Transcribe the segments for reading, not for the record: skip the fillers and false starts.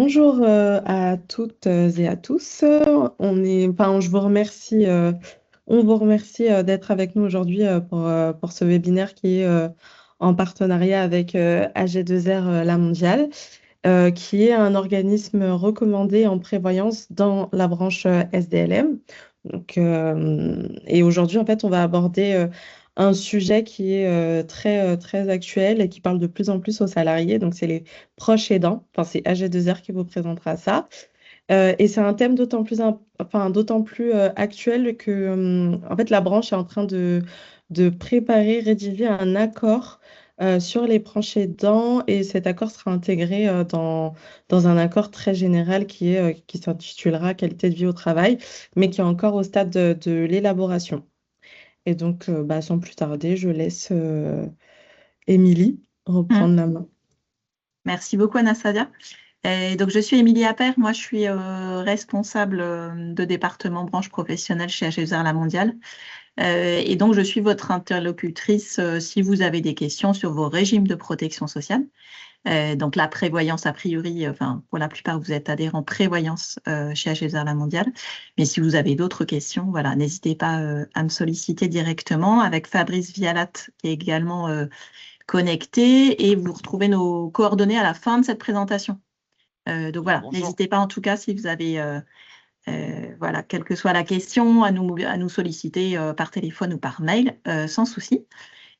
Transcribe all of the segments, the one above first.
Bonjour à toutes et à tous. Je vous remercie, on vous remercie d'être avec nous aujourd'hui pour ce webinaire qui est en partenariat avec AG2R La Mondiale, qui est un organisme recommandé en prévoyance dans la branche SDLM. Et aujourd'hui, en fait, on va aborder un sujet qui est très actuel et qui parle de plus en plus aux salariés. Donc, c'est les proches aidants. Enfin, c'est AG2R qui vous présentera ça. Et c'est un thème d'autant plus actuel que en fait, la branche est en train de préparer, rédiger un accord sur les proches aidants et cet accord sera intégré dans un accord très général qui s'intitulera Qualité de vie au travail, mais qui est encore au stade de l'élaboration. Et donc, sans plus tarder, je laisse Émilie Mm. reprendre la main. Merci beaucoup, Anastasia. Et donc, je suis Émilie Appert. Moi, je suis responsable de département branche professionnelle chez HSR La Mondiale. Et donc, je suis votre interlocutrice si vous avez des questions sur vos régimes de protection sociale. Donc, la prévoyance, a priori, pour la plupart, vous êtes adhérent prévoyance chez HSR La Mondiale. Mais si vous avez d'autres questions, voilà, n'hésitez pas à me solliciter directement avec Fabrice Vialat, qui est également connecté, et vous retrouvez nos coordonnées à la fin de cette présentation. Donc voilà, Bonjour. n'hésitez pas en tout cas si vous avez, voilà, quelle que soit la question, à nous solliciter par téléphone ou par mail, sans souci.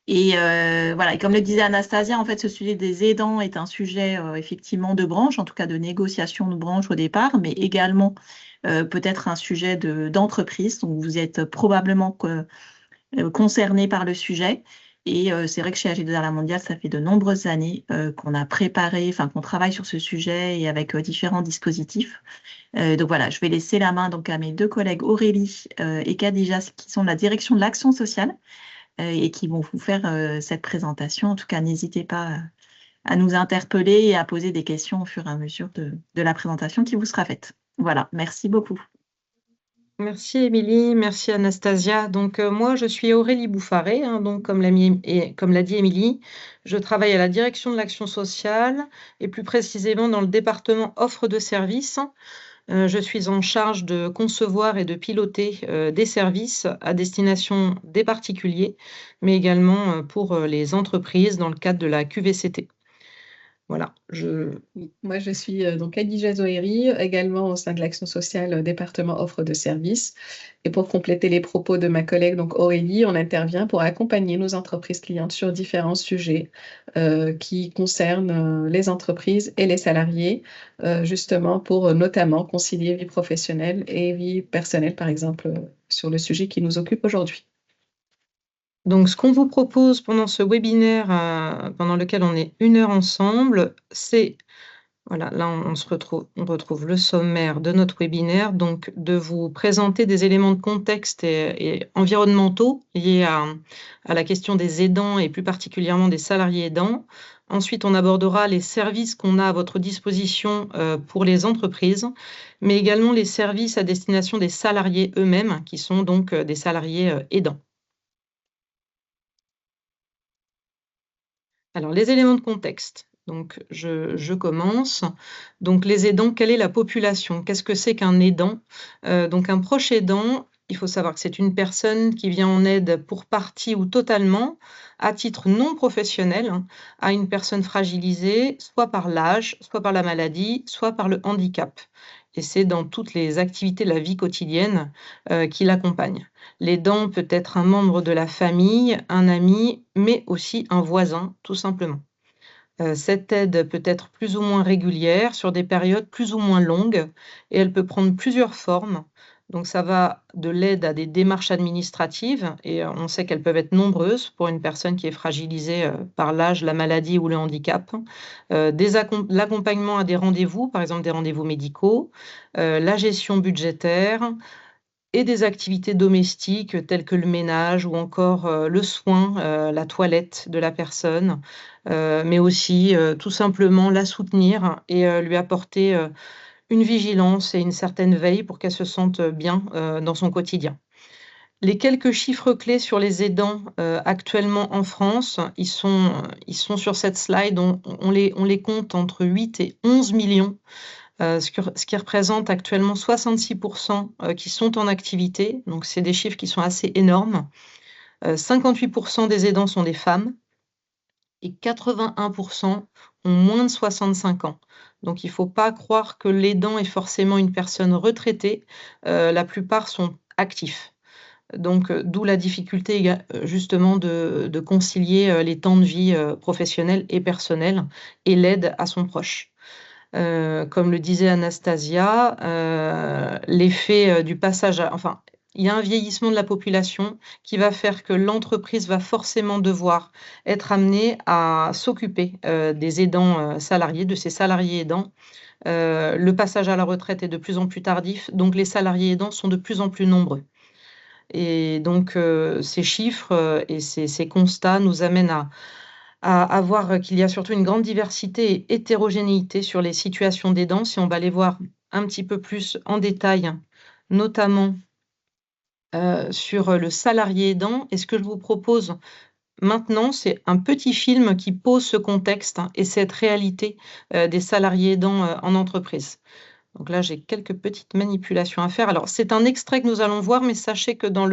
Et voilà, et comme le disait Anastasia, en fait, ce sujet des aidants est un sujet effectivement de branche, en tout cas de négociation de branche au départ, mais également peut-être un sujet d'entreprise. Donc vous êtes probablement concerné par le sujet. Et c'est vrai que chez AG2R La Mondiale, ça fait de nombreuses années qu'on a préparé, qu'on travaille sur ce sujet et avec différents dispositifs. Donc voilà, je vais laisser la main donc à mes deux collègues Aurélie et Khadija, qui sont de la direction de l'action sociale et qui vont vous faire cette présentation. En tout cas, n'hésitez pas à nous interpeller et à poser des questions au fur et à mesure de la présentation qui vous sera faite. Voilà, merci beaucoup. Merci Émilie, merci Anastasia. Donc moi je suis Aurélie Bouffaré, donc comme l'a dit Émilie, je travaille à la direction de l'action sociale et plus précisément dans le département offre de services. Je suis en charge de concevoir et de piloter des services à destination des particuliers, mais également pour les entreprises dans le cadre de la QVCT. Voilà, Moi, je suis donc Khadija Zoheri, également au sein de l'action sociale département offre de services. Et pour compléter les propos de ma collègue donc Aurélie, on intervient pour accompagner nos entreprises clientes sur différents sujets qui concernent les entreprises et les salariés, justement pour notamment concilier vie professionnelle et vie personnelle, par exemple, sur le sujet qui nous occupe aujourd'hui. Donc, ce qu'on vous propose pendant ce webinaire, pendant lequel on est 1 heure ensemble, c'est, voilà, là on retrouve le sommaire de notre webinaire, donc de vous présenter des éléments de contexte et environnementaux liés à la question des aidants et plus particulièrement des salariés aidants. Ensuite, on abordera les services qu'on a à votre disposition pour les entreprises, mais également les services à destination des salariés eux-mêmes, qui sont donc des salariés aidants. Alors, les éléments de contexte. Donc, je commence. Donc, les aidants, quelle est la population? Qu'est-ce que c'est qu'un aidant? Donc, un proche aidant, il faut savoir que c'est une personne qui vient en aide pour partie ou totalement, à titre non professionnel, à une personne fragilisée, soit par l'âge, soit par la maladie, soit par le handicap. Et c'est dans toutes les activités de la vie quotidienne qui l'accompagne. L'aidant peut être un membre de la famille, un ami, mais aussi un voisin, tout simplement. Cette aide peut être plus ou moins régulière sur des périodes plus ou moins longues et elle peut prendre plusieurs formes. Donc ça va de l'aide à des démarches administratives et on sait qu'elles peuvent être nombreuses pour une personne qui est fragilisée par l'âge, la maladie ou le handicap. L'accompagnement à des rendez-vous, par exemple des rendez-vous médicaux, la gestion budgétaire, et des activités domestiques telles que le ménage ou encore le soin, la toilette de la personne, mais aussi tout simplement la soutenir et lui apporter une vigilance et une certaine veille pour qu'elle se sente bien dans son quotidien. Les quelques chiffres clés sur les aidants actuellement en France, ils sont sur cette slide, on les compte entre 8 et 11 millions ce qui représente actuellement 66% qui sont en activité. Donc, c'est des chiffres qui sont assez énormes. 58% des aidants sont des femmes et 81% ont moins de 65 ans. Donc, il ne faut pas croire que l'aidant est forcément une personne retraitée. La plupart sont actifs. Donc, d'où la difficulté justement de concilier les temps de vie professionnels et personnels et l'aide à son proche. Comme le disait Anastasia, l'effet du passage enfin, il y a un vieillissement de la population qui va faire que l'entreprise va forcément devoir être amenée à s'occuper des aidants salariés, de ses salariés aidants. Le passage à la retraite est de plus en plus tardif, donc les salariés aidants sont de plus en plus nombreux. Et donc, ces chiffres et ces constats nous amènent à voir qu'il y a surtout une grande diversité et hétérogénéité sur les situations d'aidants. Si on va les voir un petit peu plus en détail, notamment sur le salarié aidant. Et ce que je vous propose maintenant, c'est un petit film qui pose ce contexte et cette réalité des salariés aidants en entreprise. Donc là, j'ai quelques petites manipulations à faire. Alors, c'est un extrait que nous allons voir, mais sachez que dans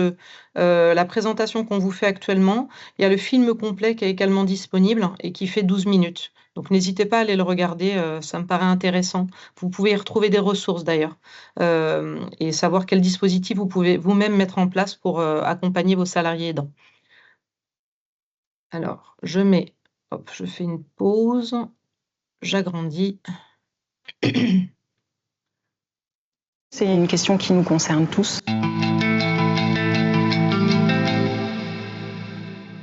la présentation qu'on vous fait actuellement, il y a le film complet qui est également disponible et qui fait 12 minutes. Donc, n'hésitez pas à aller le regarder, ça me paraît intéressant. Vous pouvez y retrouver des ressources d'ailleurs et savoir quel dispositif vous pouvez vous-même mettre en place pour accompagner vos salariés aidants. Alors, je fais une pause, j'agrandis. C'est une question qui nous concerne tous.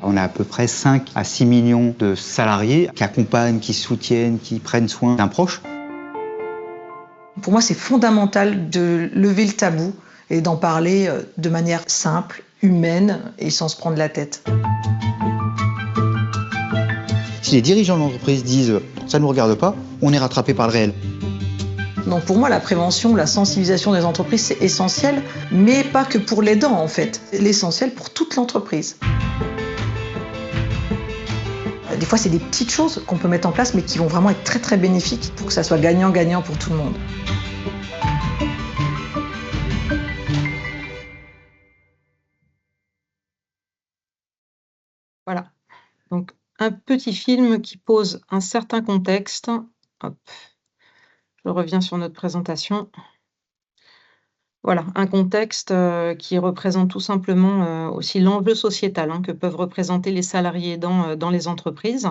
On a à peu près 5 à 6 millions de salariés qui accompagnent, qui soutiennent, qui prennent soin d'un proche. Pour moi, c'est fondamental de lever le tabou et d'en parler de manière simple, humaine et sans se prendre la tête. Si les dirigeants de l'entreprise disent « ça ne nous regarde pas », on est rattrapé par le réel. Donc pour moi, la prévention, la sensibilisation des entreprises, c'est essentiel, mais pas que pour l'aidant en fait. C'est l'essentiel pour toute l'entreprise. Des fois, c'est des petites choses qu'on peut mettre en place, mais qui vont vraiment être très très bénéfiques pour que ça soit gagnant-gagnant pour tout le monde. Voilà. Donc, un petit film qui pose un certain contexte. Hop. Je reviens sur notre présentation. Voilà, un contexte qui représente tout simplement aussi l'enjeu sociétal que peuvent représenter les salariés dans les entreprises.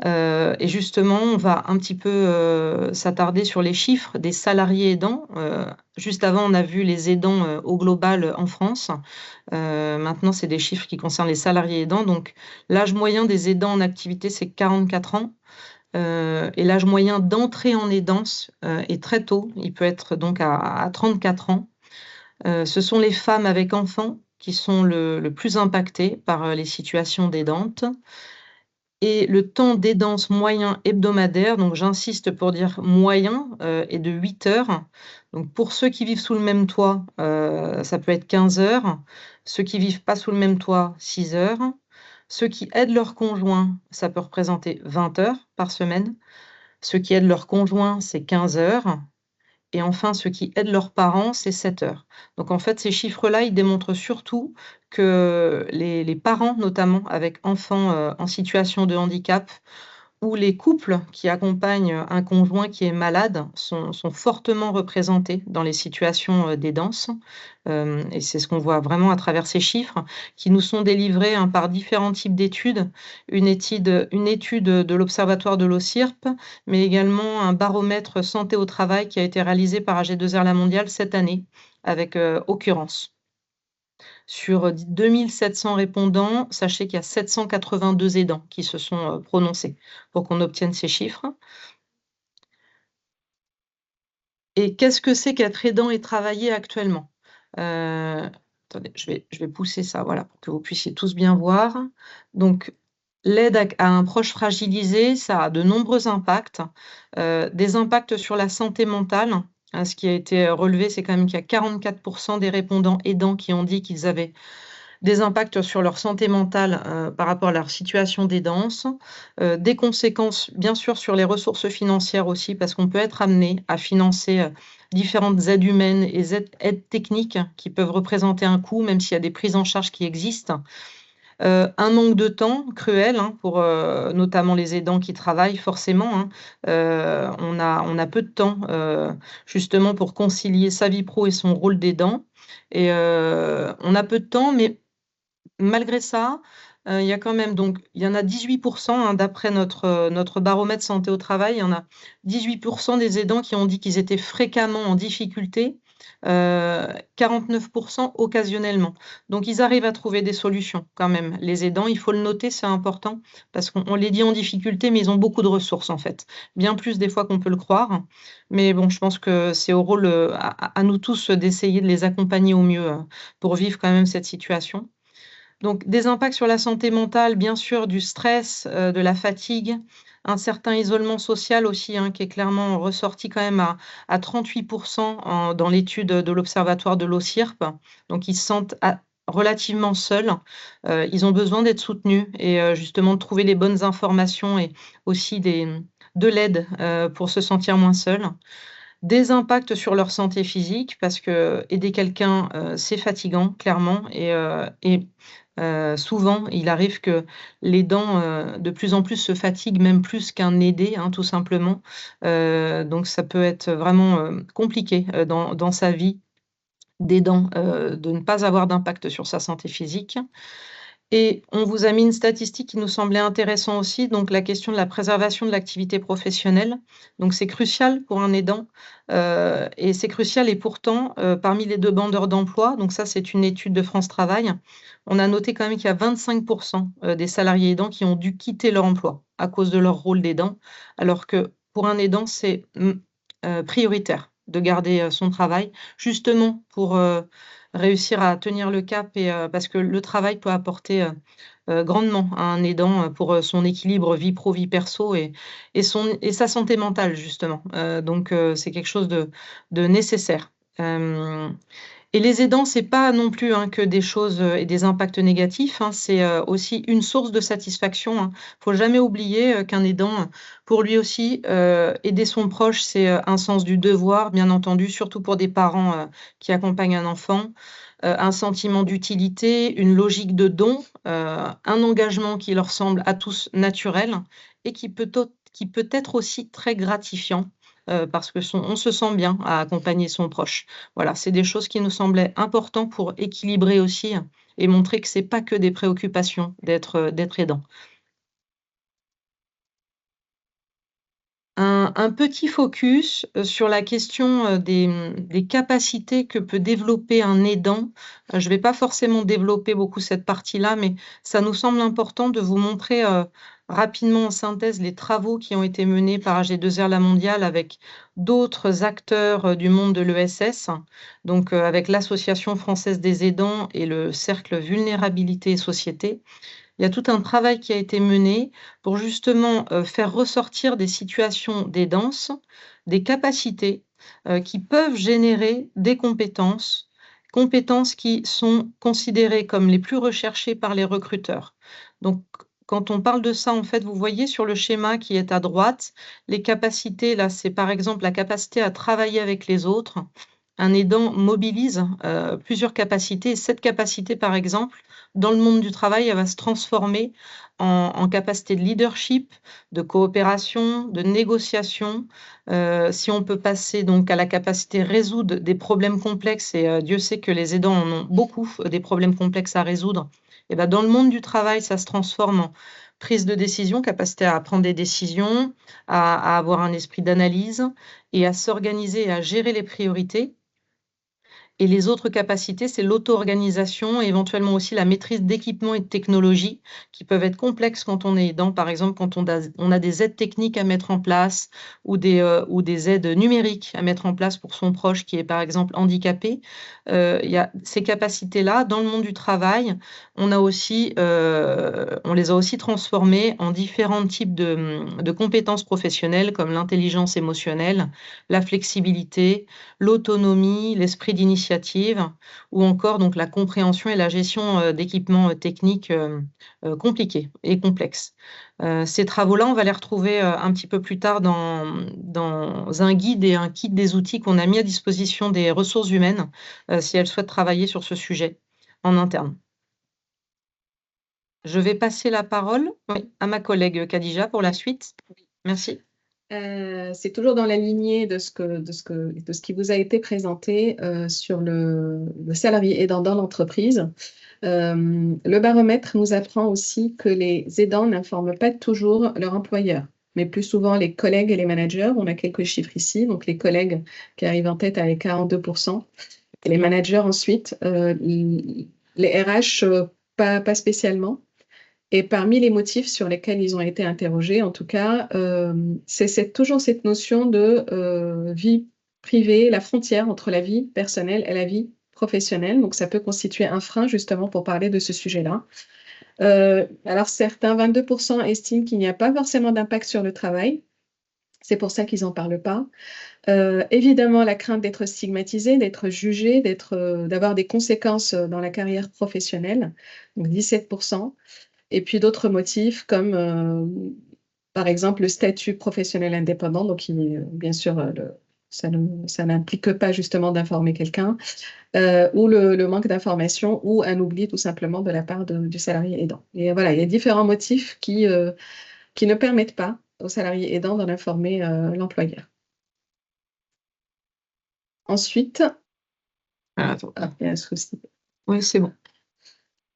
Et justement, on va un petit peu s'attarder sur les chiffres des salariés aidants. Juste avant, on a vu les aidants au global en France. Maintenant, c'est des chiffres qui concernent les salariés aidants. Donc, l'âge moyen des aidants en activité, c'est 44 ans. Et l'âge moyen d'entrée en aidance est très tôt. Il peut être donc à 34 ans. Ce sont les femmes avec enfants qui sont le plus impactées par les situations d'aidantes. Et le temps d'aidance moyen hebdomadaire, donc j'insiste pour dire moyen, est de 8 heures. Donc pour ceux qui vivent sous le même toit, ça peut être 15 heures. Ceux qui vivent pas sous le même toit, 6 heures. Ceux qui aident leur conjoint, ça peut représenter 20 heures par semaine. Ceux qui aident leur conjoint, c'est 15 heures. Et enfin, ceux qui aident leurs parents, c'est 7 heures. Donc en fait, ces chiffres-là, ils démontrent surtout que les parents, notamment avec enfants en situation de handicap, ou les couples qui accompagnent un conjoint qui est malade sont fortement représentés dans les situations d'aidance. Et c'est ce qu'on voit vraiment à travers ces chiffres qui nous sont délivrés par différents types d'études. Une étude de l'Observatoire de l'OCIRP, mais également un baromètre santé au travail qui a été réalisé par AG2R La Mondiale cette année avec Occurrence. Sur 2700 répondants, sachez qu'il y a 782 aidants qui se sont prononcés pour qu'on obtienne ces chiffres. Et qu'est-ce que c'est qu'être aidant et travailler actuellement? Attendez, je vais pousser ça, voilà, pour que vous puissiez tous bien voir. Donc, l'aide à un proche fragilisé, ça a de nombreux impacts. Des impacts sur la santé mentale. Ce qui a été relevé, c'est quand même qu'il y a 44% des répondants aidants qui ont dit qu'ils avaient des impacts sur leur santé mentale par rapport à leur situation d'aidance, des conséquences bien sûr sur les ressources financières aussi, parce qu'on peut être amené à financer différentes aides humaines et aides techniques qui peuvent représenter un coût, même s'il y a des prises en charge qui existent. Un manque de temps cruel pour notamment les aidants qui travaillent forcément. On a peu de temps justement pour concilier sa vie pro et son rôle d'aidant. Et on a peu de temps, mais malgré ça, il y a quand même il y en a 18% d'après notre baromètre santé au travail, il y en a 18% des aidants qui ont dit qu'ils étaient fréquemment en difficulté, 49% occasionnellement. Donc ils arrivent à trouver des solutions quand même. Les aidants, il faut le noter, c'est important, parce qu'on les dit en difficulté, mais ils ont beaucoup de ressources en fait, bien plus des fois qu'on peut le croire. Mais bon, je pense que c'est au rôle à nous tous d'essayer de les accompagner au mieux pour vivre quand même cette situation. Donc, des impacts sur la santé mentale, bien sûr, du stress, de la fatigue, un certain isolement social aussi, qui est clairement ressorti quand même à 38% dans l'étude de l'Observatoire de l'OCIRP. Donc, ils se sentent relativement seuls. Ils ont besoin d'être soutenus et justement de trouver les bonnes informations et aussi de l'aide pour se sentir moins seuls. Des impacts sur leur santé physique, parce que aider quelqu'un, c'est fatigant, clairement, et souvent, il arrive que l'aidant, de plus en plus se fatigue, même plus qu'un aidé, tout simplement. Donc ça peut être vraiment, compliqué, dans sa vie d'aidant, de ne pas avoir d'impact sur sa santé physique. Et on vous a mis une statistique qui nous semblait intéressante aussi, donc la question de la préservation de l'activité professionnelle. Donc c'est crucial pour un aidant, et c'est crucial et pourtant, parmi les demandeurs d'emploi, donc ça c'est une étude de France Travail, on a noté quand même qu'il y a 25% des salariés aidants qui ont dû quitter leur emploi à cause de leur rôle d'aidant, alors que pour un aidant, c'est prioritaire de garder son travail, justement pour réussir à tenir le cap et parce que le travail peut apporter grandement à un aidant pour son équilibre vie pro, vie perso et sa santé mentale justement. Donc c'est quelque chose de nécessaire. Et les aidants, c'est pas non plus que des choses et des impacts négatifs, c'est aussi une source de satisfaction. Faut jamais oublier qu'un aidant, pour lui aussi, aider son proche, c'est un sens du devoir, bien entendu, surtout pour des parents qui accompagnent un enfant, un sentiment d'utilité, une logique de don, un engagement qui leur semble à tous naturel et qui peut être aussi très gratifiant. Parce que on se sent bien à accompagner son proche. Voilà, c'est des choses qui nous semblaient importantes pour équilibrer aussi et montrer que c'est pas que des préoccupations d'être aidant. Un petit focus sur la question des capacités que peut développer un aidant. Je ne vais pas forcément développer beaucoup cette partie-là, mais ça nous semble important de vous montrer rapidement en synthèse les travaux qui ont été menés par AG2R La Mondiale avec d'autres acteurs du monde de l'ESS, donc avec l'Association française des aidants et le Cercle Vulnérabilité et Société. Il y a tout un travail qui a été mené pour justement faire ressortir des situations d'aidance, des capacités qui peuvent générer des compétences qui sont considérées comme les plus recherchées par les recruteurs. Donc, quand on parle de ça, en fait, vous voyez sur le schéma qui est à droite, les capacités, là, c'est par exemple la capacité à travailler avec les autres. Un aidant mobilise plusieurs capacités. Et cette capacité, par exemple, dans le monde du travail, elle va se transformer en capacité de leadership, de coopération, de négociation. Si on peut passer donc à la capacité de résoudre des problèmes complexes, et Dieu sait que les aidants en ont beaucoup, des problèmes complexes à résoudre, et ben dans le monde du travail, ça se transforme en prise de décision, capacité à prendre des décisions, à avoir un esprit d'analyse et à s'organiser et à gérer les priorités. Et les autres capacités, c'est l'auto-organisation et éventuellement aussi la maîtrise d'équipements et de technologies qui peuvent être complexes quand on est aidant. Par exemple, quand on a des aides techniques à mettre en place ou des aides numériques à mettre en place pour son proche qui est par exemple handicapé. Il y a ces capacités-là. Dans le monde du travail, on les a aussi transformées en différents types de compétences professionnelles comme l'intelligence émotionnelle, la flexibilité, l'autonomie, l'esprit d'initiative d'initiative ou encore donc la compréhension et la gestion d'équipements techniques compliqués et complexes. Ces travaux-là, on va les retrouver un petit peu plus tard dans un guide et un kit des outils qu'on a mis à disposition des ressources humaines si elles souhaitent travailler sur ce sujet en interne. Je vais passer la parole à ma collègue Khadija pour la suite. Merci. C'est toujours dans la lignée de ce qui vous a été présenté sur le salarié aidant dans l'entreprise. Le baromètre nous apprend aussi que les aidants n'informent pas toujours leur employeur, mais plus souvent les collègues et les managers. On a quelques chiffres ici, donc les collègues qui arrivent en tête avec 42%, et les managers ensuite, les RH pas spécialement. Et parmi les motifs sur lesquels ils ont été interrogés, en tout cas, c'est toujours cette notion de vie privée, la frontière entre la vie personnelle et la vie professionnelle. Donc, ça peut constituer un frein justement pour parler de ce sujet-là. Alors, certains, 22%, estiment qu'il n'y a pas forcément d'impact sur le travail. C'est pour ça qu'ils n'en parlent pas. Évidemment, la crainte d'être stigmatisé, d'être jugé, d'avoir des conséquences dans la carrière professionnelle, donc 17%. Et puis d'autres motifs comme, par exemple, le statut professionnel indépendant, donc bien sûr, ça n'implique pas justement d'informer quelqu'un, ou le manque d'information, ou un oubli tout simplement de la part du salarié aidant. Et voilà, il y a différents motifs qui ne permettent pas au salarié aidant d'en informer l'employeur. Ensuite, Attends. il y a un souci. Oui, c'est bon.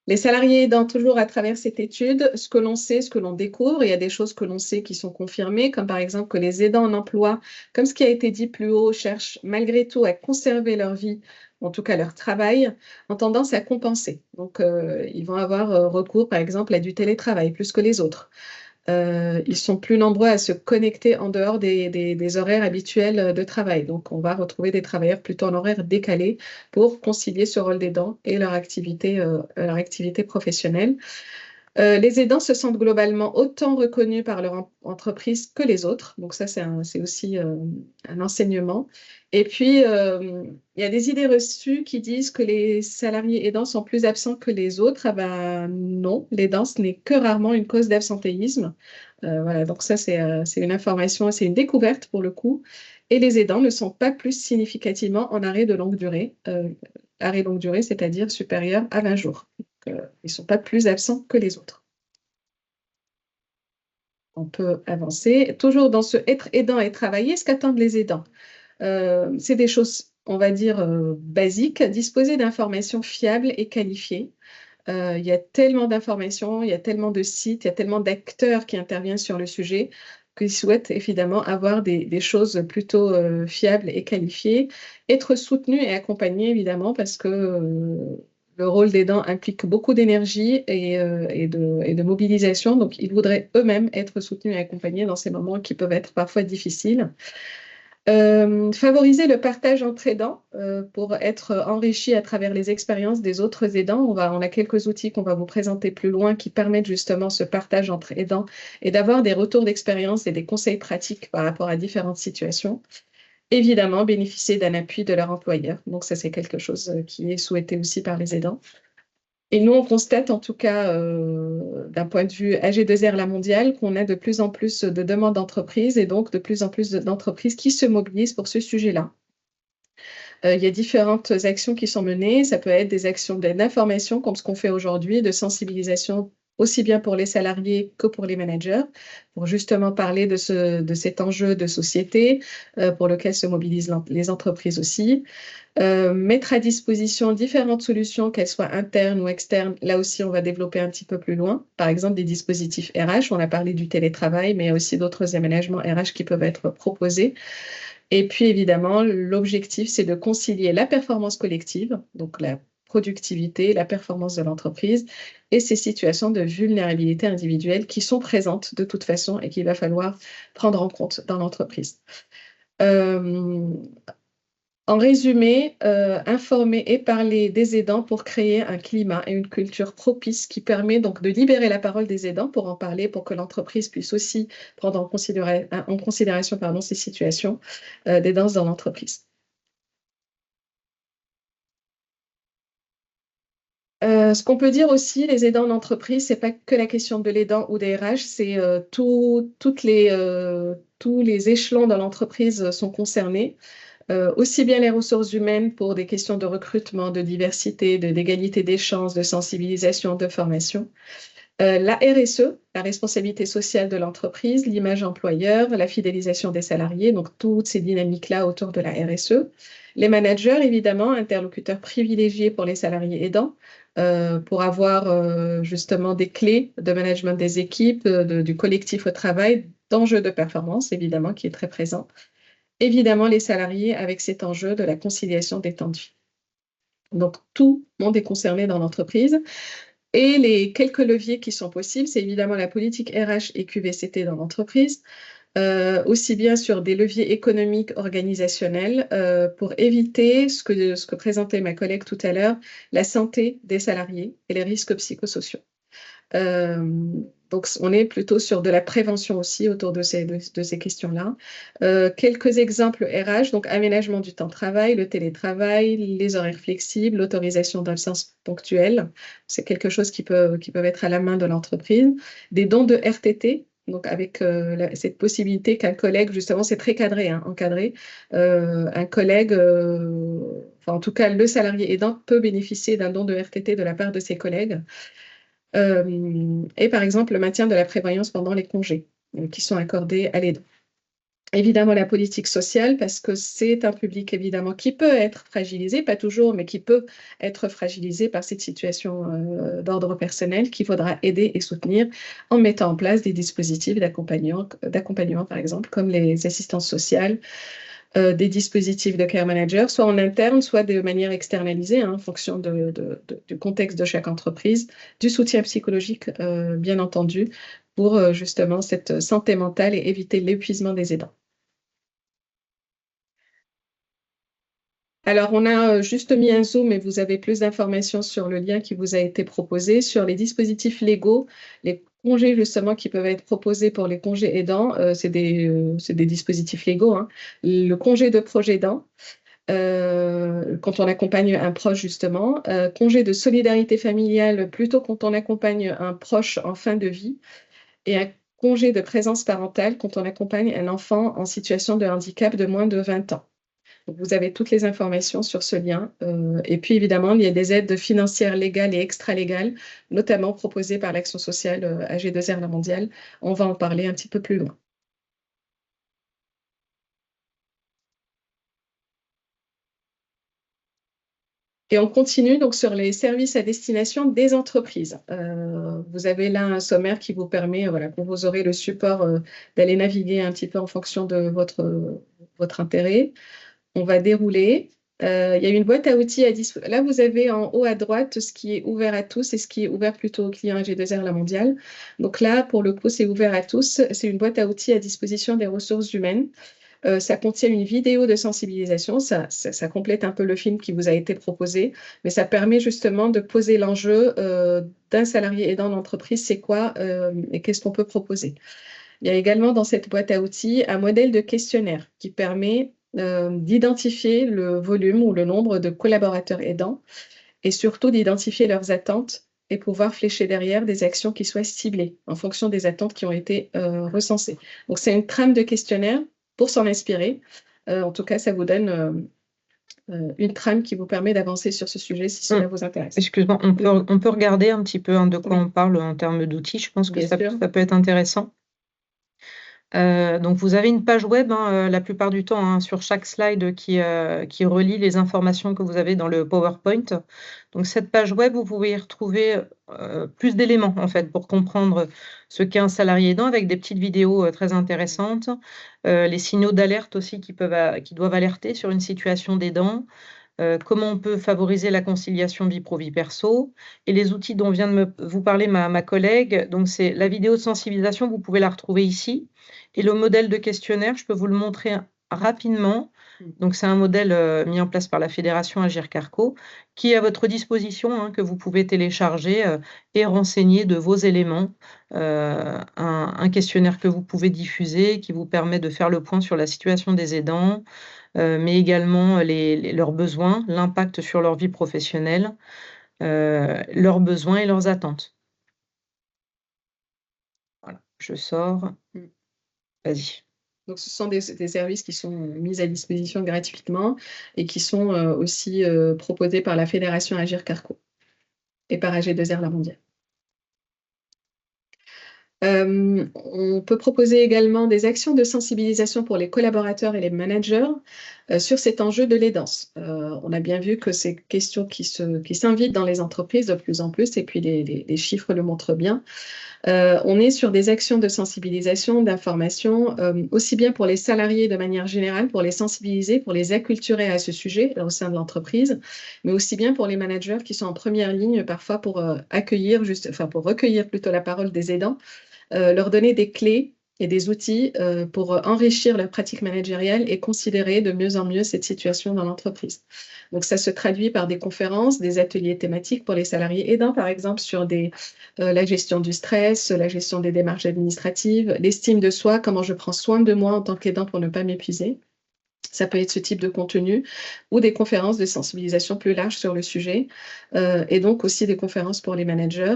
Les salariés aidants, toujours à travers cette étude, ce que l'on sait, ce que l'on découvre, il y a des choses que l'on sait qui sont confirmées, comme par exemple que les aidants en emploi, comme ce qui a été dit plus haut, cherchent malgré tout à conserver leur vie, en tout cas leur travail, ont tendance à compenser. Donc, ils vont avoir recours, par exemple, à du télétravail plus que les autres. Ils sont plus nombreux à se connecter en dehors des horaires habituels de travail. Donc, on va retrouver des travailleurs plutôt en horaire décalé pour concilier ce rôle d'aidant et leur activité professionnelle. Les aidants se sentent globalement autant reconnus par leur entreprise que les autres. Donc ça, c'est aussi un enseignement. Et puis, il y a des idées reçues qui disent que les salariés aidants sont plus absents que les autres. Ah ben non, l'aidance n'est que rarement une cause d'absentéisme. Voilà, donc ça, c'est une information, c'est une découverte pour le coup. Et les aidants ne sont pas plus significativement en arrêt de longue durée. Arrêt longue durée, c'est-à-dire supérieur à 20 jours. Ils ne sont pas plus absents que les autres. On peut avancer. Toujours dans ce être aidant et travailler, ce qu'attendent les aidants. C'est des choses, on va dire, basiques, disposer d'informations fiables et qualifiées. Il y a tellement d'informations, il y a tellement de sites, il y a tellement d'acteurs qui interviennent sur le sujet qu'ils souhaitent évidemment avoir des choses plutôt fiables et qualifiées, être soutenus et accompagnés évidemment parce que le rôle d'aidant implique beaucoup d'énergie et de mobilisation, donc ils voudraient eux-mêmes être soutenus et accompagnés dans ces moments qui peuvent être parfois difficiles. Favoriser le partage entre aidants pour être enrichi à travers les expériences des autres aidants. On a quelques outils qu'on va vous présenter plus loin qui permettent justement ce partage entre aidants et d'avoir des retours d'expérience et des conseils pratiques par rapport à différentes situations. Évidemment, bénéficier d'un appui de leur employeur. Donc ça, c'est quelque chose qui est souhaité aussi par les aidants. Et nous, on constate en tout cas, d'un point de vue AG2R La Mondiale, qu'on a de plus en plus de demandes d'entreprises et donc de plus en plus d'entreprises qui se mobilisent pour ce sujet-là. Il y a différentes actions qui sont menées. Ça peut être des actions d'information comme ce qu'on fait aujourd'hui, de sensibilisation aussi bien pour les salariés que pour les managers, pour justement parler de cet enjeu de société pour lequel se mobilisent les entreprises aussi. Mettre à disposition différentes solutions, qu'elles soient internes ou externes. Là aussi, on va développer un petit peu plus loin. Par exemple, des dispositifs RH. On a parlé du télétravail, mais il y a aussi d'autres aménagements RH qui peuvent être proposés. Et puis, évidemment, l'objectif, c'est de concilier la performance collective, donc la productivité, la performance de l'entreprise et ces situations de vulnérabilité individuelle qui sont présentes de toute façon et qu'il va falloir prendre en compte dans l'entreprise. En résumé, informer et parler des aidants pour créer un climat et une culture propice qui permet donc de libérer la parole des aidants pour en parler, pour que l'entreprise puisse aussi prendre en considération ces situations d'aidance dans l'entreprise. Ce qu'on peut dire aussi, les aidants d'entreprise, c'est pas que la question de l'aidant ou des RH, c'est tous les échelons dans l'entreprise sont concernés. Aussi bien les ressources humaines pour des questions de recrutement, de diversité, d'égalité des chances, de sensibilisation, de formation. La RSE, la responsabilité sociale de l'entreprise, l'image employeur, la fidélisation des salariés, donc toutes ces dynamiques-là autour de la RSE. Les managers, évidemment, interlocuteurs privilégiés pour les salariés aidants, pour avoir justement des clés de management des équipes, du collectif au travail, d'enjeux de performance, évidemment, qui est très présent. Évidemment, les salariés avec cet enjeu de la conciliation des temps de vie. Donc, tout le monde est concerné dans l'entreprise. Et les quelques leviers qui sont possibles, c'est évidemment la politique RH et QVCT dans l'entreprise, aussi bien sur des leviers économiques, organisationnels, pour éviter ce que présentait ma collègue tout à l'heure, la santé des salariés et les risques psychosociaux. Donc, on est plutôt sur de la prévention aussi autour de ces questions-là. Quelques exemples RH, donc aménagement du temps de travail, le télétravail, les horaires flexibles, l'autorisation d'absence ponctuelle. C'est quelque chose qui peut être à la main de l'entreprise. Des dons de RTT, donc avec cette possibilité qu'un collègue, justement, c'est très cadré, hein, encadré, un collègue, enfin en tout cas le salarié aidant peut bénéficier d'un don de RTT de la part de ses collègues. Et par exemple, le maintien de la prévoyance pendant les congés qui sont accordés à l'aidant. Évidemment, la politique sociale, parce que c'est un public évidemment qui peut être fragilisé, pas toujours, mais qui peut être fragilisé par cette situation d'ordre personnel qu'il faudra aider et soutenir en mettant en place des dispositifs d'accompagnement, par exemple, comme les assistances sociales, des dispositifs de care manager, soit en interne, soit de manière externalisée, hein, en fonction du contexte de chaque entreprise, du soutien psychologique, bien entendu, pour justement cette santé mentale et éviter l'épuisement des aidants. Alors, on a juste mis un zoom et vous avez plus d'informations sur le lien qui vous a été proposé, sur les dispositifs légaux, les congés justement qui peuvent être proposés pour les congés aidants, c'est des dispositifs légaux, hein. Le congé de proche aidant, quand on accompagne un proche justement, congé de solidarité familiale plutôt quand on accompagne un proche en fin de vie, et un congé de présence parentale quand on accompagne un enfant en situation de handicap de moins de 20 ans. Donc, vous avez toutes les informations sur ce lien. Et puis, évidemment, il y a des aides financières légales et extra-légales, notamment proposées par l'Action sociale AG2R La Mondiale. On va en parler un petit peu plus loin. Et on continue donc sur les services à destination des entreprises. Vous avez là un sommaire qui vous permet, voilà, quand vous aurez le support, d'aller naviguer un petit peu en fonction de votre intérêt. On va dérouler. Il y a une boîte à outils à disposition. Là, vous avez en haut à droite ce qui est ouvert à tous et ce qui est ouvert plutôt aux clients AG2R La Mondiale. Donc là, pour le coup, c'est ouvert à tous. C'est une boîte à outils à disposition des ressources humaines. Ça contient une vidéo de sensibilisation. Ça complète un peu le film qui vous a été proposé, mais ça permet justement de poser l'enjeu d'un salarié aidant d'entreprise. C'est quoi et qu'est-ce qu'on peut proposer? Il y a également dans cette boîte à outils un modèle de questionnaire qui permet d'identifier le volume ou le nombre de collaborateurs aidants et surtout d'identifier leurs attentes et pouvoir flécher derrière des actions qui soient ciblées en fonction des attentes qui ont été recensées. Donc, c'est une trame de questionnaire pour s'en inspirer. En tout cas, ça vous donne une trame qui vous permet d'avancer sur ce sujet si cela vous intéresse. Excuse-moi, on peut regarder un petit peu de quoi on parle en termes d'outils. Je pense que ça peut être intéressant. Donc vous avez une page web la plupart du temps sur chaque slide qui relie les informations que vous avez dans le PowerPoint. Donc cette page web, vous pouvez y retrouver plus d'éléments en fait pour comprendre ce qu'est un salarié aidant avec des petites vidéos très intéressantes, les signaux d'alerte aussi qui doivent alerter sur une situation d'aidant. Comment on peut favoriser la conciliation vie pro-vie perso et les outils dont vient de vous parler ma collègue. Donc, c'est la vidéo de sensibilisation, vous pouvez la retrouver ici. Et le modèle de questionnaire, je peux vous le montrer rapidement. Donc, c'est un modèle mis en place par la Fédération Agir Carco qui est à votre disposition, que vous pouvez télécharger et renseigner de vos éléments. Un questionnaire que vous pouvez diffuser qui vous permet de faire le point sur la situation des aidants, mais également leurs besoins, l'impact sur leur vie professionnelle. leurs besoins et leurs attentes. Voilà, je sors. Vas-y. Donc, ce sont des services qui sont mis à disposition gratuitement et qui sont aussi proposés par la Fédération Agir Carco et par AG2R La Mondiale. On peut proposer également des actions de sensibilisation pour les collaborateurs et les managers sur cet enjeu de l'aidance. On a bien vu que c'est une question qui s'invite dans les entreprises de plus en plus, et puis les chiffres le montrent bien. On est sur des actions de sensibilisation, d'information, aussi bien pour les salariés de manière générale, pour les sensibiliser, pour les acculturer à ce sujet au sein de l'entreprise, mais aussi bien pour les managers qui sont en première ligne parfois pour pour recueillir plutôt la parole des aidants, leur donner des clés et des outils pour enrichir leur pratique managériale et considérer de mieux en mieux cette situation dans l'entreprise. Donc, ça se traduit par des conférences, des ateliers thématiques pour les salariés aidants, par exemple, sur la gestion du stress, la gestion des démarches administratives, l'estime de soi, comment je prends soin de moi en tant qu'aidant pour ne pas m'épuiser. Ça peut être ce type de contenu ou des conférences de sensibilisation plus larges sur le sujet et donc aussi des conférences pour les managers.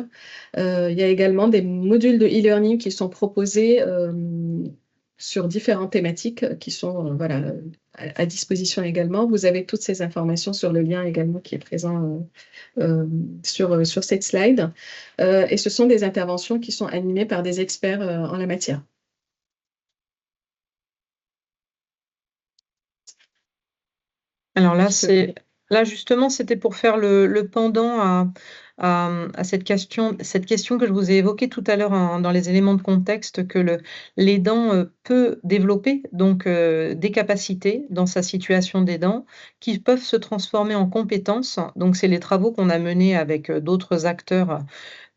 Il y a également des modules de e-learning qui sont proposés sur différentes thématiques qui sont à disposition également. Vous avez toutes ces informations sur le lien également qui est présent sur cette slide. Et ce sont des interventions qui sont animées par des experts en la matière. Alors là, justement, c'était pour faire le pendant à cette question que je vous ai évoquée tout à l'heure dans les éléments de contexte, que l'aidant peut développer donc des capacités dans sa situation d'aidant qui peuvent se transformer en compétences. Donc, c'est les travaux qu'on a menés avec d'autres acteurs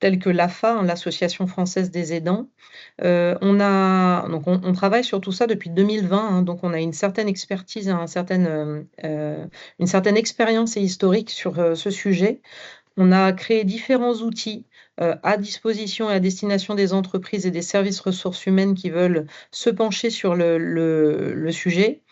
tels que l'AFA, l'Association française des aidants. On travaille sur tout ça depuis 2020, donc on a une certaine expertise, une certaine expérience et historique sur ce sujet. On a créé différents outils à disposition et à destination des entreprises et des services ressources humaines qui veulent se pencher sur le sujet.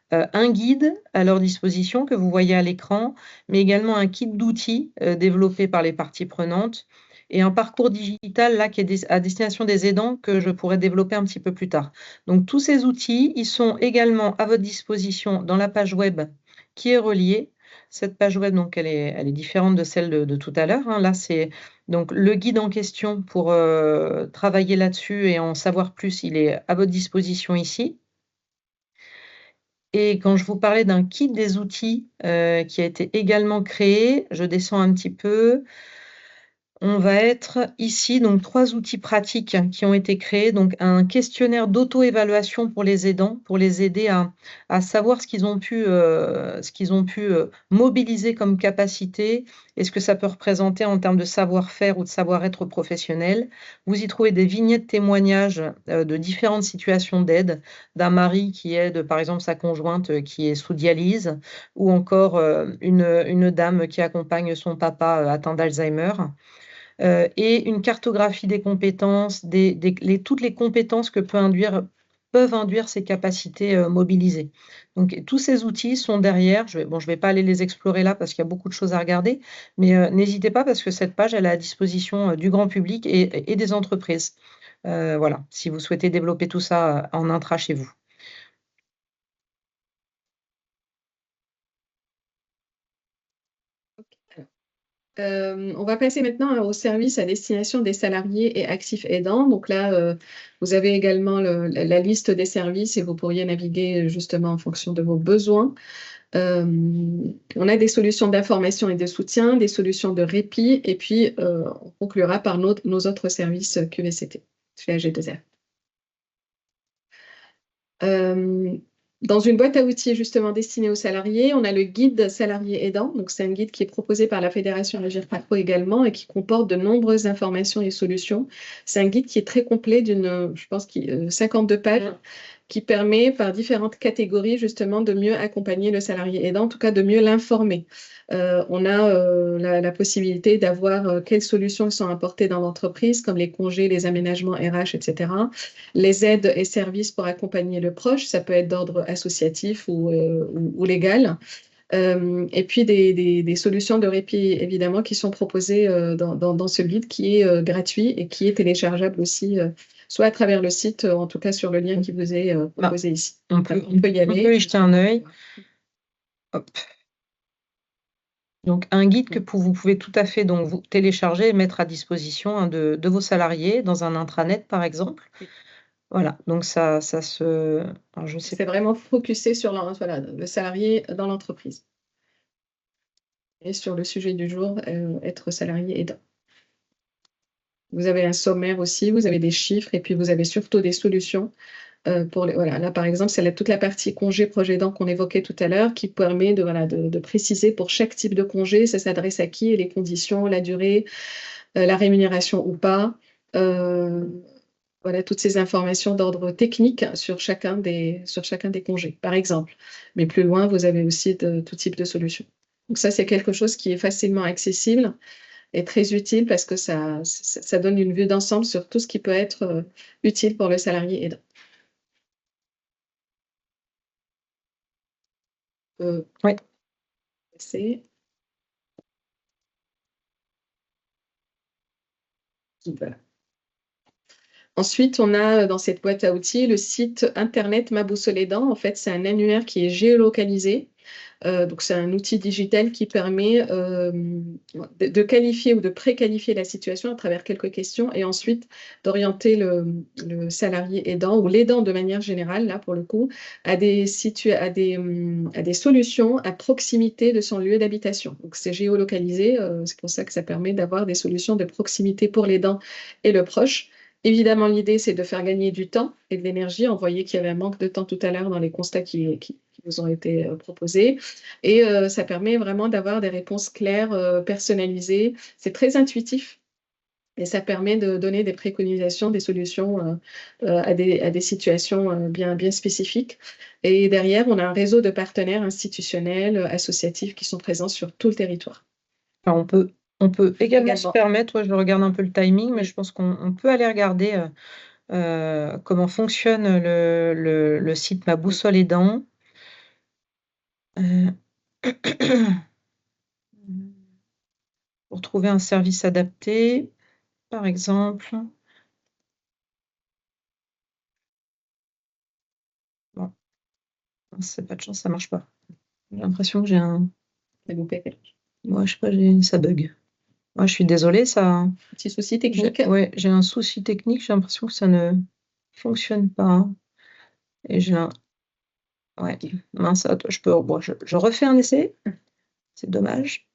Un guide à leur disposition que vous voyez à l'écran, mais également un kit d'outils développé par les parties prenantes, et un parcours digital là qui est à destination des aidants que je pourrais développer un petit peu plus tard. Donc tous ces outils, ils sont également à votre disposition dans la page web qui est reliée. Cette page web, donc, elle est différente de celle de tout à l'heure. Là, c'est donc le guide en question pour travailler là-dessus et en savoir plus. Il est à votre disposition ici. Et quand je vous parlais d'un kit des outils qui a été également créé, je descends un petit peu. On va être ici, donc 3 outils pratiques qui ont été créés. Donc un questionnaire d'auto-évaluation pour les aidants, pour les aider à savoir ce qu'ils ont pu mobiliser comme capacité et ce que ça peut représenter en termes de savoir-faire ou de savoir-être professionnel. Vous y trouvez des vignettes témoignages de différentes situations d'aide, d'un mari qui aide par exemple sa conjointe qui est sous dialyse, ou encore une dame qui accompagne son papa atteint d'Alzheimer. Et une cartographie des compétences, toutes les compétences que peuvent induire ces capacités mobilisées. Donc, tous ces outils sont derrière. Je vais pas aller les explorer là parce qu'il y a beaucoup de choses à regarder, mais n'hésitez pas parce que cette page, elle est à disposition du grand public et des entreprises. Voilà, si vous souhaitez développer tout ça en intra chez vous. On va passer maintenant au service à destination des salariés et actifs aidants. Donc là, vous avez également la liste des services et vous pourriez naviguer justement en fonction de vos besoins. On a des solutions d'information et de soutien, des solutions de répit, et puis on conclura par nos autres services QVCT chez AG2R. Dans une boîte à outils justement destinée aux salariés, on a le guide salarié aidant. Donc, c'est un guide qui est proposé par la Fédération Agir Carco également et qui comporte de nombreuses informations et solutions. C'est un guide qui est très complet je pense, 52 pages, qui permet par différentes catégories justement de mieux accompagner le salarié aidant, en tout cas de mieux l'informer. On a la possibilité d'avoir quelles solutions sont apportées dans l'entreprise, comme les congés, les aménagements RH, etc. Les aides et services pour accompagner le proche, ça peut être d'ordre associatif ou légal. Et puis des solutions de répit, évidemment, qui sont proposées dans ce guide qui est gratuit et qui est téléchargeable aussi, soit à travers le site, en tout cas sur le lien qui vous est proposé ici. On peut y aller. On peut y jeter un œil. Hop. Donc, un guide que vous pouvez tout à fait donc, vous télécharger et mettre à disposition de vos salariés dans un intranet, par exemple. Oui. Voilà, donc ça se... Alors, je sais C'est vraiment focusé sur le salarié dans l'entreprise. Et sur le sujet du jour, être salarié aidant. Vous avez un sommaire aussi, vous avez des chiffres et puis vous avez surtout des solutions. Voilà, là, par exemple, c'est toute la partie congé projet aidant qu'on évoquait tout à l'heure qui permet de préciser pour chaque type de congé, ça s'adresse à qui et les conditions, la durée, la rémunération ou pas. Voilà, toutes ces informations d'ordre technique sur chacun des congés, par exemple. Mais plus loin, vous avez aussi tout type de solutions. Donc ça, c'est quelque chose qui est facilement accessible et très utile parce que ça donne une vue d'ensemble sur tout ce qui peut être utile pour le salarié aidant. Oui. Voilà. Ensuite, on a dans cette boîte à outils le site internet Ma Boussole Aidant. En fait, c'est un annuaire qui est géolocalisé. Donc, c'est un outil digital qui permet de qualifier ou de préqualifier la situation à travers quelques questions et ensuite d'orienter le salarié aidant ou l'aidant de manière générale, là pour le coup, à des solutions à proximité de son lieu d'habitation. Donc, c'est géolocalisé. C'est pour ça que ça permet d'avoir des solutions de proximité pour l'aidant et le proche. Évidemment, l'idée, c'est de faire gagner du temps et de l'énergie. On voyait qu'il y avait un manque de temps tout à l'heure dans les constats qui vous ont été proposés. Et ça permet vraiment d'avoir des réponses claires, personnalisées. C'est très intuitif et ça permet de donner des préconisations, des solutions à des situations bien spécifiques. Et derrière, on a un réseau de partenaires institutionnels, associatifs qui sont présents sur tout le territoire. Alors, on peut également se permettre, je regarde un peu le timing, mais je pense qu'on peut aller regarder comment fonctionne le site Ma Boussole Aidant. Pour trouver un service adapté, par exemple. Bon, c'est pas de chance, ça marche pas. J'ai l'impression que j'ai un... Moi, je sais pas, ça bug. Moi, je suis désolée, ça... Petit souci technique. Ouais, j'ai un souci technique, j'ai l'impression que ça ne fonctionne pas. Et j'ai un... Ouais, mince, attends, je refais un essai. C'est dommage.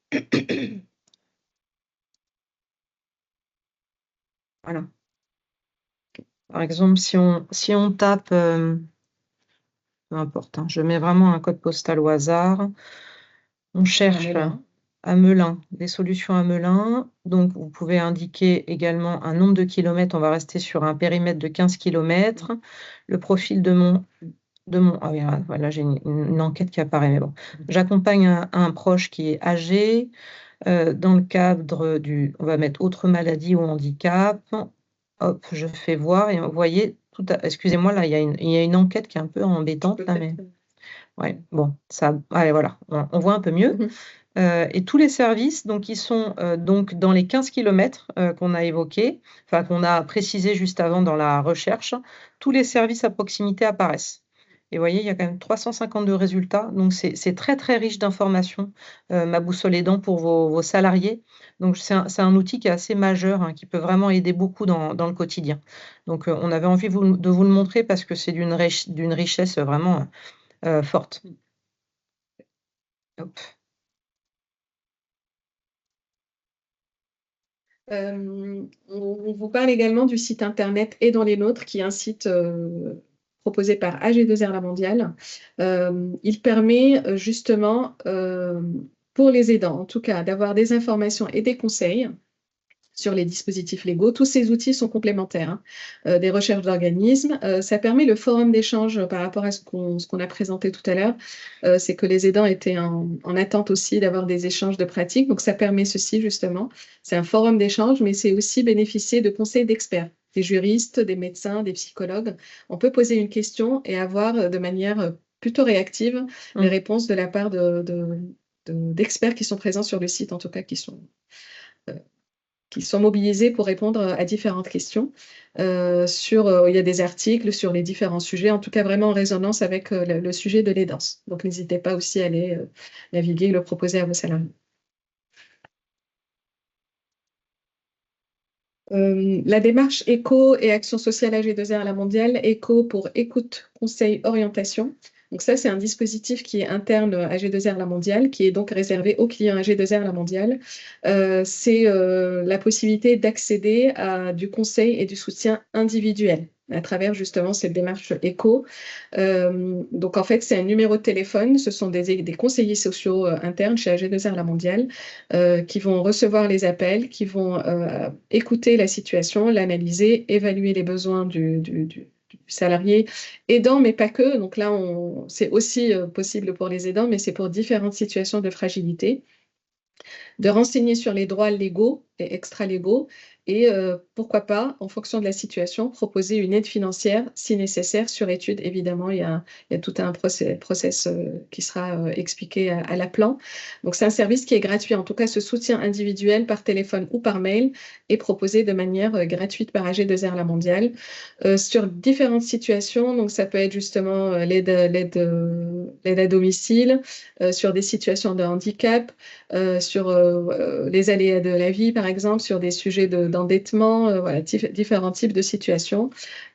Voilà. Par exemple, si on tape... peu importe, hein, je mets vraiment un code postal au hasard. On cherche à Melun, des solutions à Melun. Donc, vous pouvez indiquer également un nombre de kilomètres. On va rester sur un périmètre de 15 kilomètres. Le profil de mon... Ah oui, voilà, j'ai une enquête qui apparaît, mais bon. J'accompagne un proche qui est âgé. Dans le cadre on va mettre autre maladie ou handicap. Hop, je fais voir et vous voyez, excusez-moi, là, il y a une enquête qui est un peu embêtante, là, mais... Ouais, bon, allez, voilà, on voit un peu mieux. Et tous les services, donc, ils sont donc dans les 15 kilomètres qu'on a évoqués, enfin, qu'on a précisé juste avant dans la recherche, tous les services à proximité apparaissent. Et vous voyez, il y a quand même 352 résultats, donc c'est très, très riche d'informations, Ma Boussole Aidant pour vos salariés. Donc, c'est un outil qui est assez majeur, hein, qui peut vraiment aider beaucoup dans le quotidien. Donc, on avait envie de vous le montrer parce que c'est d'une richesse vraiment forte. Hop. On vous parle également du site internet Et dans les nôtres, qui est un site proposé par AG2R La Mondiale. Il permet justement, pour les aidants en tout cas, d'avoir des informations et des conseils sur les dispositifs légaux. Tous ces outils sont complémentaires, hein, des recherches d'organismes. Ça permet le forum d'échange par rapport à ce qu'on a présenté tout à l'heure. C'est que les aidants étaient en attente aussi d'avoir des échanges de pratiques. Donc, ça permet ceci, justement. C'est un forum d'échange, mais c'est aussi bénéficier de conseils d'experts, des juristes, des médecins, des psychologues. On peut poser une question et avoir de manière plutôt réactives, les réponses de la part d'experts qui sont présents sur le site, en tout cas qui sont mobilisés pour répondre à différentes questions. Il y a des articles sur les différents sujets, en tout cas vraiment en résonance avec le sujet de l'aidance. Donc n'hésitez pas aussi à aller naviguer et le proposer à vos salariés. La démarche ECO et Action sociale AG2R à la mondiale, ECO pour écoute, conseil, orientation. Donc ça, c'est un dispositif qui est interne à AG2R la mondiale, qui est donc réservé aux clients AG2R la mondiale. C'est la possibilité d'accéder à du conseil et du soutien individuel à travers justement cette démarche ECO. Donc en fait, c'est un numéro de téléphone, ce sont des conseillers sociaux internes chez AG2R la mondiale qui vont recevoir les appels, qui vont écouter la situation, l'analyser, évaluer les besoins du salarié aidant, mais pas que. Donc là, c'est aussi possible pour les aidants, mais c'est pour différentes situations de fragilité. De renseigner sur les droits légaux et extra-légaux et pourquoi pas, en fonction de la situation, proposer une aide financière si nécessaire sur étude. Évidemment, il y a tout un process qui sera expliqué à la plan. Donc, c'est un service qui est gratuit. En tout cas, ce soutien individuel par téléphone ou par mail est proposé de manière gratuite par AG2R la mondiale sur différentes situations. Donc, ça peut être justement l'aide à domicile, sur des situations de handicap, sur les aléas de la vie, par exemple, sur des sujets d'endettement, voilà, différents types de situations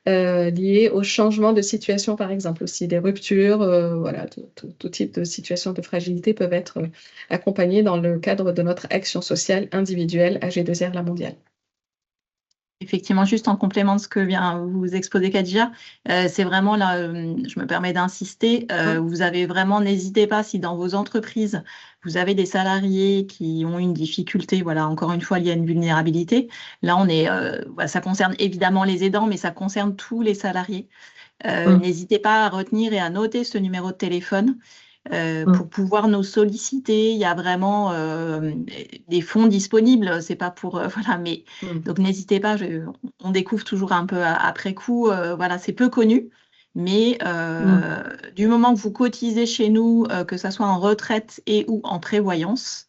liées au changement de situation, par exemple, aussi des ruptures, voilà, tout type de situations de fragilité peuvent être accompagnées dans le cadre de notre action sociale individuelle AG2R la mondiale. Effectivement, juste en complément de ce que vient vous exposer Khadija, c'est vraiment là, je me permets d'insister, vous avez vraiment, n'hésitez pas si dans vos entreprises, vous avez des salariés qui ont une difficulté, voilà, encore une fois, liée à une vulnérabilité. Là, ça concerne évidemment les aidants, mais ça concerne tous les salariés. N'hésitez pas à retenir et à noter ce numéro de téléphone. Pour pouvoir nous solliciter, il y a vraiment des fonds disponibles, c'est pas pour voilà, mais donc n'hésitez pas, on découvre toujours un peu après coup, voilà, c'est peu connu, mais du moment que vous cotisez chez nous, que ça soit en retraite et ou en prévoyance,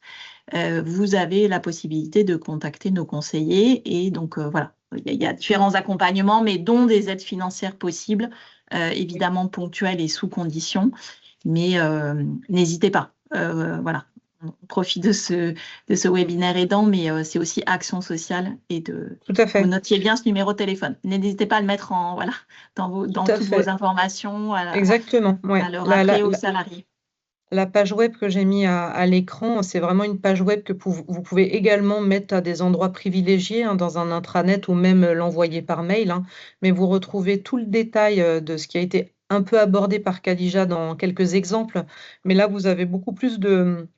vous avez la possibilité de contacter nos conseillers et donc voilà, il y a différents accompagnements, mais dont des aides financières possibles, évidemment ponctuelles et sous conditions. Mais n'hésitez pas. Voilà, on profite de ce webinaire aidant, mais c'est aussi action sociale et Tout à fait. vous notiez bien ce numéro de téléphone. N'hésitez pas à le mettre dans toutes vos informations, Exactement, ouais. à le rappeler aux salariés. La page web que j'ai mis à l'écran, c'est vraiment une page web que vous pouvez également mettre à des endroits privilégiés, hein, dans un intranet ou même l'envoyer par mail, hein. Mais vous retrouvez tout le détail de ce qui a été un peu abordé par Khadija dans quelques exemples. Mais là, vous avez beaucoup plus de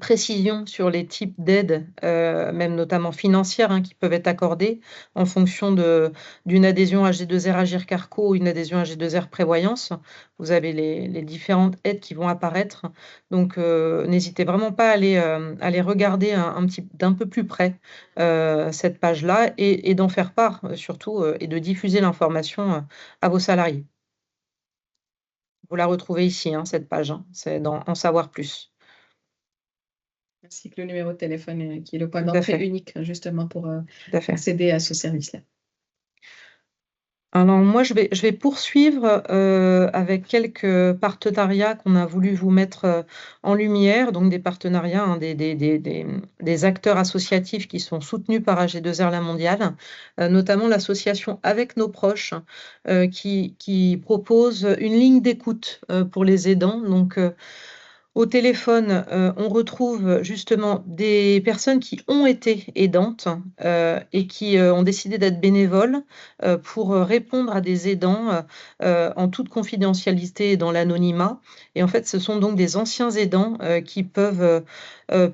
précision sur les types d'aides, même notamment financières, hein, qui peuvent être accordées en fonction d'une adhésion AG2R Agir Carco ou une adhésion AG2R Prévoyance. Vous avez les différentes aides qui vont apparaître. Donc, n'hésitez vraiment pas à aller regarder d'un peu plus près cette page-là et d'en faire part surtout et de diffuser l'information à vos salariés. Vous la retrouvez ici, hein, cette page, hein, c'est dans En savoir plus. Ainsi que le numéro de téléphone qui est le point d'entrée unique justement pour accéder à ce service-là. Alors moi, je vais poursuivre avec quelques partenariats qu'on a voulu vous mettre en lumière, donc des partenariats, hein, des acteurs associatifs qui sont soutenus par AG2R la mondiale, notamment l'association Avec nos proches, qui propose une ligne d'écoute pour les aidants. Donc, au téléphone, on retrouve justement des personnes qui ont été aidantes et qui ont décidé d'être bénévoles pour répondre à des aidants en toute confidentialité et dans l'anonymat. Et en fait, ce sont donc des anciens aidants qui peuvent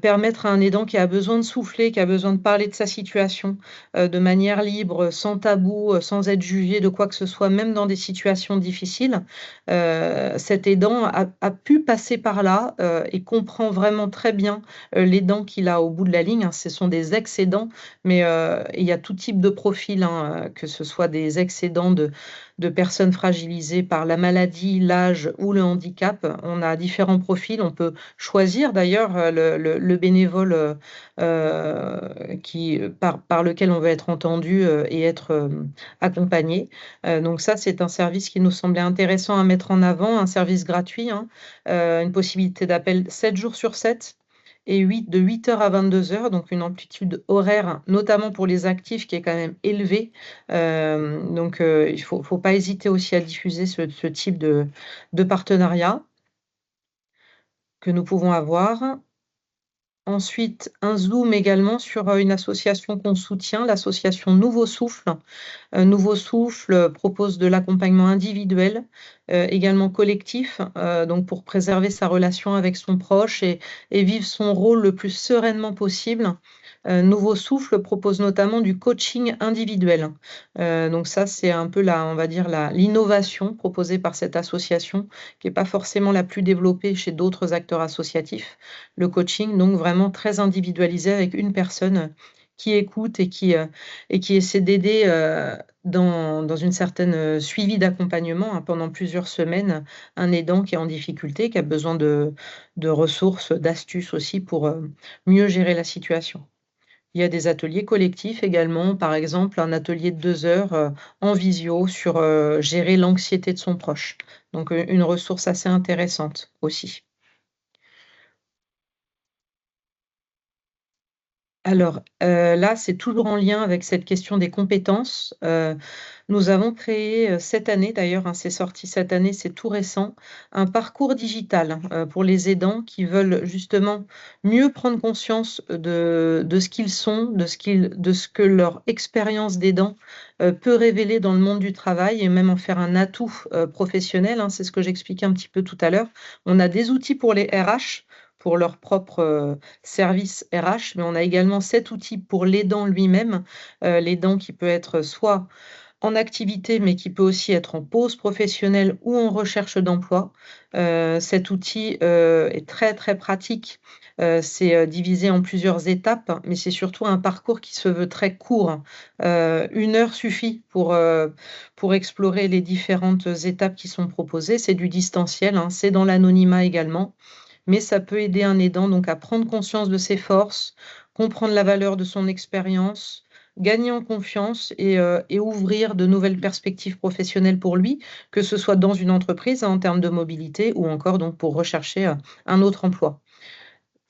permettre à un aidant qui a besoin de souffler, qui a besoin de parler de sa situation de manière libre, sans tabou, sans être jugé de quoi que ce soit, même dans des situations difficiles. Cet aidant a pu passer par là et comprend vraiment très bien l'aidant qu'il a au bout de la ligne, hein. Ce sont des ex-aidants, mais il y a tout type de profil, hein, que ce soit des ex-aidants de de personnes fragilisées par la maladie, l'âge ou le handicap. On a différents profils. On peut choisir d'ailleurs le bénévole par lequel on veut être entendu et être accompagné. Donc ça, c'est un service qui nous semblait intéressant à mettre en avant, un service gratuit, hein, une possibilité d'appel 7 jours sur 7 et de 8h à 22h, donc une amplitude horaire, notamment pour les actifs, qui est quand même élevée. Donc il ne faut pas hésiter aussi à diffuser ce type de partenariat que nous pouvons avoir. Ensuite, un zoom également sur une association qu'on soutient, l'association Nouveau Souffle. Nouveau Souffle propose de l'accompagnement individuel, également collectif, donc pour préserver sa relation avec son proche et vivre son rôle le plus sereinement possible. Nouveau Souffle propose notamment du coaching individuel. Donc ça, c'est un peu l'innovation proposée par cette association, qui n'est pas forcément la plus développée chez d'autres acteurs associatifs. Le coaching, donc vraiment très individualisé avec une personne qui écoute et qui essaie d'aider dans une certaine suivi d'accompagnement, hein, pendant plusieurs semaines, un aidant qui est en difficulté, qui a besoin de ressources, d'astuces aussi pour mieux gérer la situation. Il y a des ateliers collectifs également, par exemple un atelier de 2 heures en visio sur gérer l'anxiété de son proche. Donc une ressource assez intéressante aussi. Alors là, c'est toujours en lien avec cette question des compétences. Nous avons créé cette année, d'ailleurs, hein, c'est sorti cette année, c'est tout récent, un parcours digital pour les aidants qui veulent justement mieux prendre conscience de ce qu'ils sont, de ce que leur expérience d'aidant peut révéler dans le monde du travail et même en faire un atout professionnel, hein. C'est ce que j'expliquais un petit peu tout à l'heure. On a des outils pour les RH, pour leur propre service RH, mais on a également cet outil pour l'aidant lui-même, l'aidant qui peut être soit en activité, mais qui peut aussi être en pause professionnelle ou en recherche d'emploi. Cet outil est très, très pratique. C'est divisé en plusieurs étapes, mais c'est surtout un parcours qui se veut très court. 1 heure suffit pour explorer les différentes étapes qui sont proposées. C'est du distanciel, hein, c'est dans l'anonymat également, mais ça peut aider un aidant donc à prendre conscience de ses forces, comprendre la valeur de son expérience, gagner en confiance et ouvrir de nouvelles perspectives professionnelles pour lui, que ce soit dans une entreprise, hein, en termes de mobilité ou encore donc pour rechercher un autre emploi.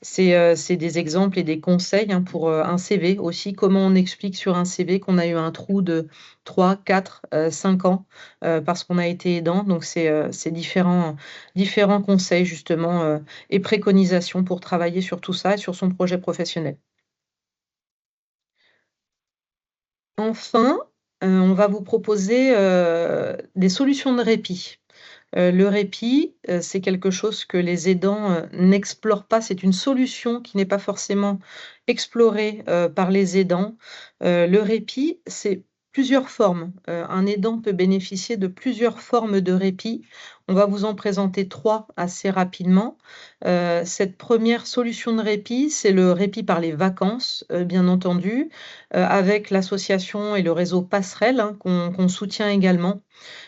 C'est des exemples et des conseils, hein, pour un CV aussi. Comment on explique sur un CV qu'on a eu un trou de 3, 4, 5 ans parce qu'on a été aidant. Donc, c'est différents conseils justement et préconisations pour travailler sur tout ça et sur son projet professionnel. Enfin, on va vous proposer des solutions de répit. Le répit, c'est quelque chose que les aidants n'explorent pas. C'est une solution qui n'est pas forcément explorée par les aidants. Le répit, c'est plusieurs formes. Un aidant peut bénéficier de plusieurs formes de répit. On va vous en présenter 3 assez rapidement. Cette première solution de répit, c'est le répit par les vacances, bien entendu, avec l'association et le réseau Passerelle, hein, qu'on soutient également.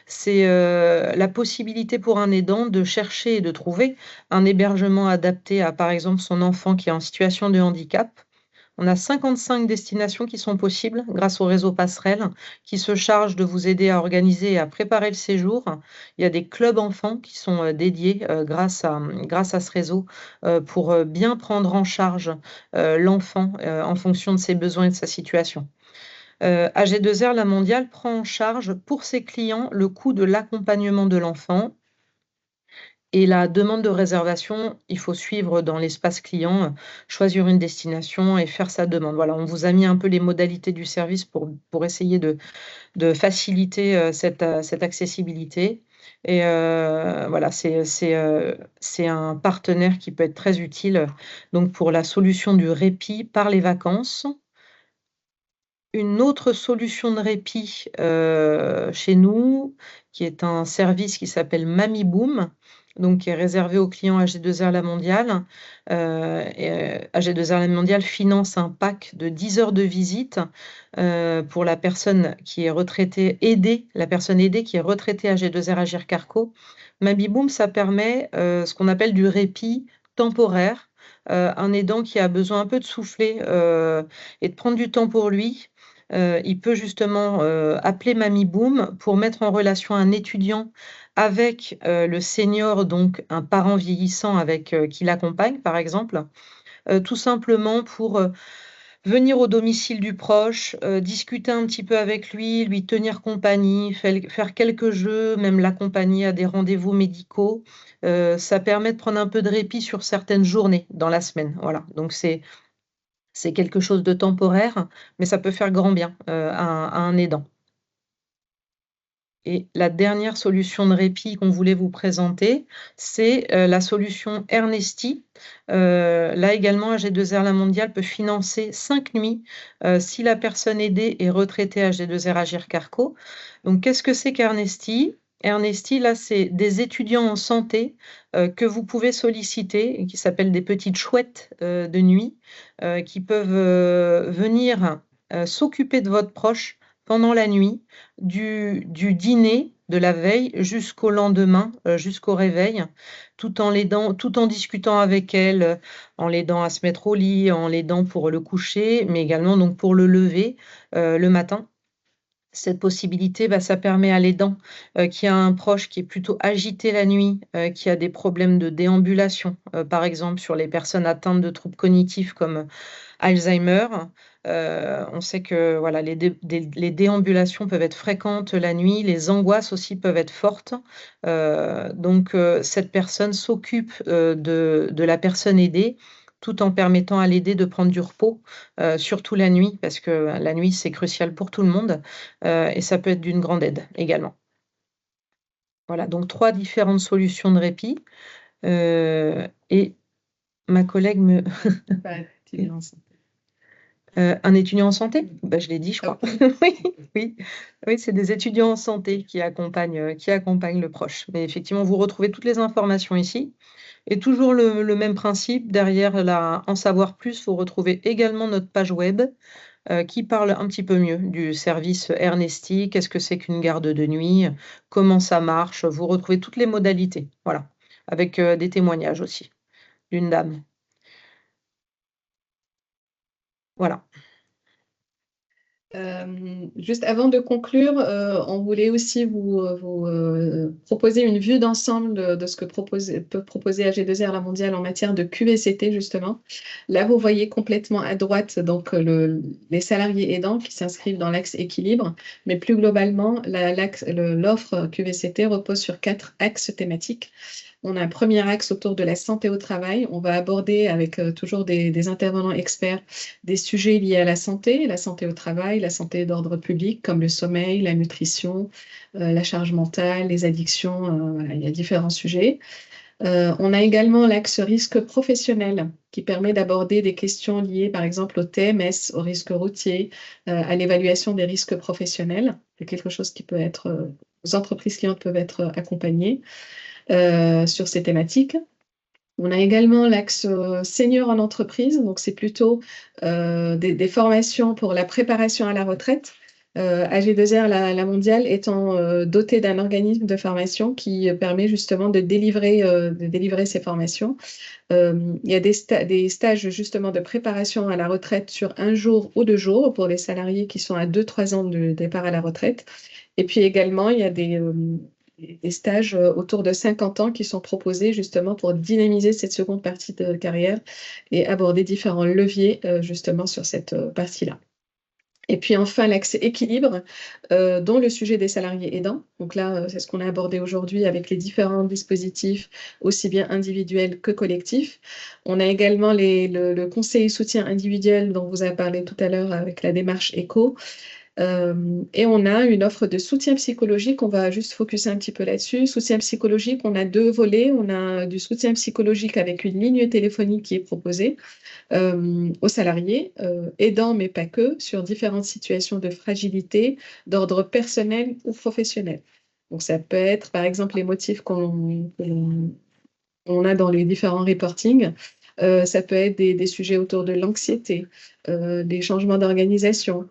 C'est la possibilité pour un aidant de chercher et de trouver un hébergement adapté à, par exemple, son enfant qui est en situation de handicap. On a 55 destinations qui sont possibles grâce au réseau Passerelle, qui se charge de vous aider à organiser et à préparer le séjour. Il y a des clubs enfants qui sont dédiés grâce à ce réseau pour bien prendre en charge l'enfant en fonction de ses besoins et de sa situation. AG2R, la mondiale, prend en charge pour ses clients le coût de l'accompagnement de l'enfant. Et la demande de réservation, il faut suivre dans l'espace client, choisir une destination et faire sa demande. Voilà, on vous a mis un peu les modalités du service pour essayer de faciliter cette accessibilité. Et voilà, c'est un partenaire qui peut être très utile donc pour la solution du répit par les vacances. Une autre solution de répit chez nous, qui est un service qui s'appelle Mamie Boom. donc qui est réservé aux clients AG2R La Mondiale. AG2R La Mondiale finance un pack de 10 heures de visite pour la personne qui est retraitée, la personne aidée qui est retraitée AG2R Agir Carco. Mabiboom, ça permet ce qu'on appelle du répit temporaire. Un aidant qui a besoin un peu de souffler et de prendre du temps pour lui, il peut justement appeler Mabiboom pour mettre en relation un étudiant avec le senior, donc un parent vieillissant avec qui l'accompagne, par exemple, tout simplement pour venir au domicile du proche, discuter un petit peu avec lui tenir compagnie, faire quelques jeux, même l'accompagner à des rendez-vous médicaux. Ça permet de prendre un peu de répit sur certaines journées dans la semaine. Voilà, donc c'est quelque chose de temporaire, mais ça peut faire grand bien à un aidant. Et la dernière solution de répit qu'on voulait vous présenter, c'est la solution Ernesti. Là également, AG2R La Mondiale peut financer 5 nuits si la personne aidée est retraitée AG2R Agir Carco. Donc, qu'est-ce que c'est qu'Ernesti? Ernesti, là, c'est des étudiants en santé que vous pouvez solliciter et qui s'appellent des petites chouettes de nuit qui peuvent venir s'occuper de votre proche pendant la nuit, du dîner de la veille jusqu'au lendemain, jusqu'au réveil, tout en discutant avec elle, en l'aidant à se mettre au lit, en l'aidant pour le coucher, mais également donc pour le lever le matin. Cette possibilité, ça permet à l'aidant qui a un proche qui est plutôt agité la nuit, qui a des problèmes de déambulation, par exemple sur les personnes atteintes de troubles cognitifs comme Alzheimer. On sait que voilà, les déambulations peuvent être fréquentes la nuit, les angoisses aussi peuvent être fortes. Donc, cette personne s'occupe de la personne aidée tout en permettant à l'aidé de prendre du repos, surtout la nuit, parce que la nuit, c'est crucial pour tout le monde et ça peut être d'une grande aide également. Voilà, donc 3 différentes solutions de répit. Et ma collègue me... un étudiant en santé? Je l'ai dit, je crois. Oui, c'est des étudiants en santé qui accompagnent le proche. Mais effectivement, vous retrouvez toutes les informations ici. Et toujours le même principe, derrière En savoir plus, vous retrouvez également notre page web qui parle un petit peu mieux du service Ernesti, qu'est-ce que c'est qu'une garde de nuit, comment ça marche. Vous retrouvez toutes les modalités, voilà, avec des témoignages aussi d'une dame. Voilà. Juste avant de conclure, on voulait aussi vous proposer une vue d'ensemble de ce que peut proposer AG2R La Mondiale en matière de QVCT, justement. Là, vous voyez complètement à droite donc, les salariés aidants qui s'inscrivent dans l'axe équilibre, mais plus globalement, l'offre QVCT repose sur 4 axes thématiques. On a un premier axe autour de la santé au travail. On va aborder avec toujours des intervenants experts des sujets liés à la santé au travail, la santé d'ordre public comme le sommeil, la nutrition, la charge mentale, les addictions. Voilà, il y a différents sujets. On a également l'axe risque professionnel qui permet d'aborder des questions liées par exemple au TMS, au risque routier, à l'évaluation des risques professionnels. C'est quelque chose qui peut être, les entreprises clientes peuvent être accompagnées sur ces thématiques. On a également l'axe senior en entreprise, donc c'est plutôt des formations pour la préparation à la retraite. AG2R La Mondiale étant doté d'un organisme de formation qui permet justement de délivrer ces formations. Il y a des stages justement de préparation à la retraite sur 1 jour ou 2 jours pour les salariés qui sont à 2-3 ans de départ à la retraite. Et puis également, il y a des stages autour de 50 ans qui sont proposés justement pour dynamiser cette seconde partie de carrière et aborder différents leviers justement sur cette partie-là. Et puis enfin, l'axe équilibre, dont le sujet des salariés aidants. Donc là, c'est ce qu'on a abordé aujourd'hui avec les différents dispositifs, aussi bien individuels que collectifs. On a également le conseil et soutien individuel dont vous avez parlé tout à l'heure avec la démarche ECO. Et on a une offre de soutien psychologique, on va juste focuser un petit peu là-dessus. Soutien psychologique, on a 2 volets. On a du soutien psychologique avec une ligne téléphonique qui est proposée aux salariés, aidants mais pas que, sur différentes situations de fragilité d'ordre personnel ou professionnel. Donc ça peut être par exemple les motifs qu'on on a dans les différents reportings. Ça peut être des sujets autour de l'anxiété, des changements d'organisation,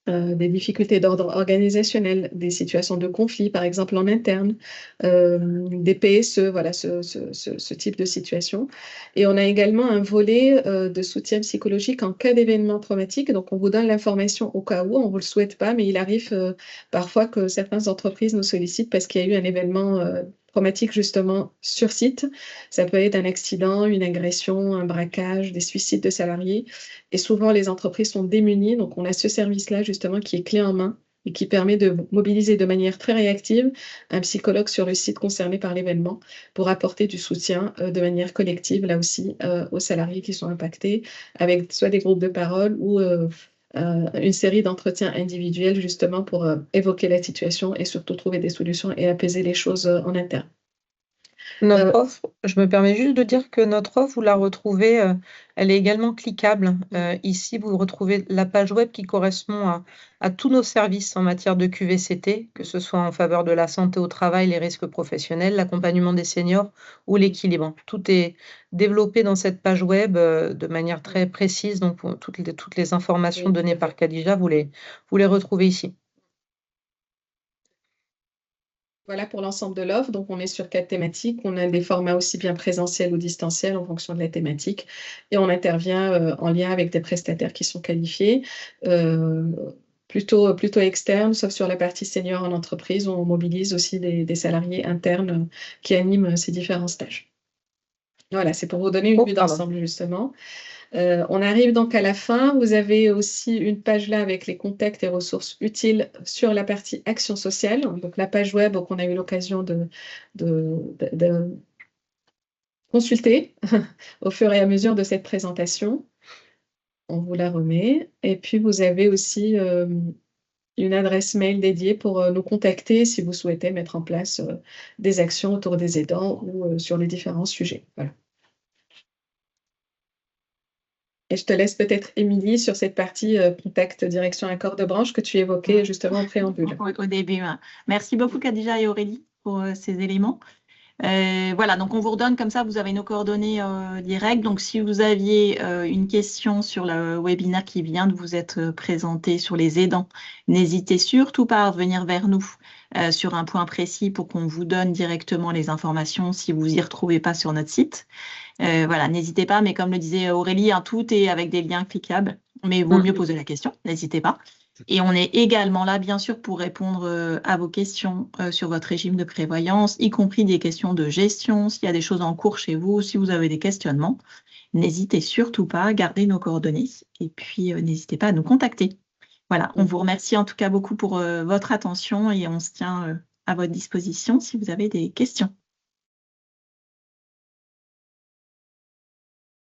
des difficultés d'ordre organisationnel, des situations de conflit, par exemple en interne, des PSE, voilà, ce type de situation. Et on a également un volet de soutien psychologique en cas d'événement traumatique. Donc, on vous donne l'information au cas où, on ne vous le souhaite pas, mais il arrive parfois que certaines entreprises nous sollicitent parce qu'il y a eu un événement traumatique justement sur site. Ça peut être un accident, une agression, un braquage, des suicides de salariés. Et souvent, les entreprises sont démunies. Donc, on a ce service-là, justement, qui est clé en main et qui permet de mobiliser de manière très réactive un psychologue sur le site concerné par l'événement pour apporter du soutien de manière collective, là aussi, aux salariés qui sont impactés, avec soit des groupes de parole ou une série d'entretiens individuels, justement, pour évoquer la situation et surtout trouver des solutions et apaiser les choses en interne. Notre offre, je me permets juste de dire que notre offre, vous la retrouvez, elle est également cliquable. Ici, vous retrouvez la page web qui correspond à tous nos services en matière de QVCT, que ce soit en faveur de la santé au travail, les risques professionnels, l'accompagnement des seniors ou l'équilibre. Tout est développé dans cette page web de manière très précise. Donc, toutes les informations données par Khadija, vous les retrouvez ici. Voilà pour l'ensemble de l'offre. Donc, on est sur 4 thématiques. On a des formats aussi bien présentiels ou distanciels en fonction de la thématique. Et on intervient en lien avec des prestataires qui sont qualifiés, plutôt externes, sauf sur la partie senior en entreprise, où on mobilise aussi des salariés internes qui animent ces différents stages. Voilà, c'est pour vous donner une vue d'ensemble, justement. On arrive donc à la fin. Vous avez aussi une page là avec les contacts et ressources utiles sur la partie action sociale. Donc la page web qu'on a eu l'occasion de consulter au fur et à mesure de cette présentation. On vous la remet. Et puis vous avez aussi une adresse mail dédiée pour nous contacter si vous souhaitez mettre en place des actions autour des aidants ou sur les différents sujets. Voilà. Et je te laisse peut-être, Émilie, sur cette partie contact, direction, accord de branche que tu évoquais justement en préambule. Au début. Merci beaucoup, Khadija et Aurélie, pour ces éléments. Voilà, donc on vous redonne comme ça, vous avez nos coordonnées directes. Donc si vous aviez une question sur le webinaire qui vient de vous être présenté sur les aidants, n'hésitez surtout pas à revenir vers nous sur un point précis pour qu'on vous donne directement les informations si vous y retrouvez pas sur notre site. Voilà, n'hésitez pas, mais comme le disait Aurélie, tout est avec des liens cliquables, mais il vaut mieux poser la question, n'hésitez pas. Et on est également là, bien sûr, pour répondre à vos questions sur votre régime de prévoyance, y compris des questions de gestion, s'il y a des choses en cours chez vous, si vous avez des questionnements. N'hésitez surtout pas à garder nos coordonnées et puis n'hésitez pas à nous contacter. Voilà, on vous remercie en tout cas beaucoup pour votre attention et on se tient à votre disposition si vous avez des questions.